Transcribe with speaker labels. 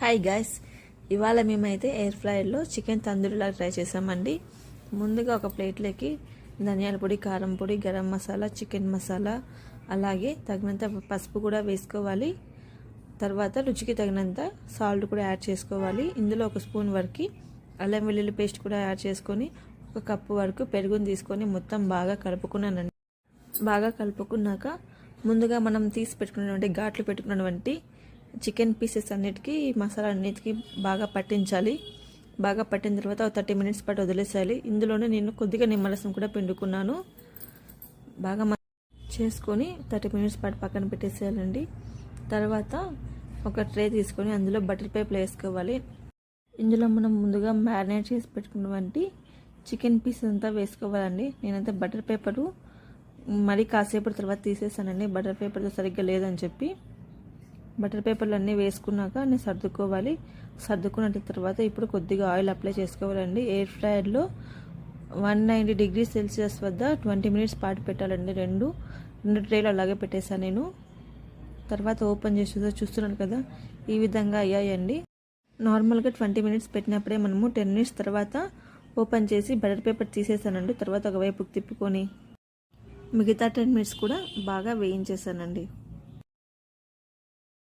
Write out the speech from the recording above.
Speaker 1: Hi guys, ఇవాళ మేమైతే air ఫ్రైయర్లో chicken తందూరిలా try చేసామండి. ముందుగా ఒక ప్లేట్లోకి ధనియాల పొడి, కారం పొడి, గరం మసాలా, చికెన్ మసాలా, అలాగే తగినంత పసుపు కూడా వేసుకోవాలి. తర్వాత రుచికి తగినంత సాల్ట్ కూడా యాడ్ చేసుకోవాలి. ఇందులో ఒక స్పూన్ వరకు అల్లం వెల్లుల్లి పేస్ట్ కూడా యాడ్ చేసుకొని ఒక కప్పు వరకు పెరుగుని తీసుకొని మొత్తం బాగా కలుపుకున్నానండి. బాగా కలుపుకున్నాక ముందుగా మనం తీసి పెట్టుకున్నటువంటి ఘాట్లు పెట్టుకున్నటువంటి చికెన్ పీసెస్ అన్నిటికీ మసాలా అన్నిటికీ బాగా పట్టించాలి. బాగా పట్టిన తర్వాత 30 మినిట్స్ పాటు వదిలేసేయాలి. ఇందులోనే నేను కొద్దిగా నిమ్మరసం కూడా పిండుకున్నాను. బాగా చేసుకొని 30 మినిట్స్ పాటు పక్కన పెట్టేసేయాలండి. తర్వాత ఒక ట్రే తీసుకొని అందులో బటర్ పేపర్ వేసుకోవాలి. ఇందులో మనం ముందుగా మ్యారినేట్ చేసి పెట్టుకున్నటువంటి చికెన్ పీస్ అంతా వేసుకోవాలండి. నేనంతా బటర్ పేపరు మరీ కాసేపటి తర్వాత తీసేసానండి, బటర్ పేపర్తో సరిగ్గా లేదని చెప్పి. బటర్ పేపర్లు అన్నీ వేసుకున్నాక నేను సర్దుకున్న తర్వాత ఇప్పుడు కొద్దిగా ఆయిల్ అప్లై చేసుకోవాలండి. ఎయిర్ ఫ్రైయర్లో 190 డిగ్రీస్ సెల్సియస్ వద్ద 20 మినిట్స్ పాటు పెట్టాలండి. రెండు ట్రేలు అలాగే పెట్టేశాను నేను. తర్వాత ఓపెన్ చేసి చూస్తున్నాను కదా, ఈ విధంగా అయ్యాయండి. నార్మల్గా 20 మినిట్స్ పెట్టినప్పుడే మనము 10 మినిట్స్ తర్వాత ఓపెన్ చేసి బటర్ పేపర్ తీసేసానండి. తర్వాత ఒకవైపుకి తిప్పుకొని మిగతా 10 మినిట్స్ కూడా బాగా వేయించేసానండి.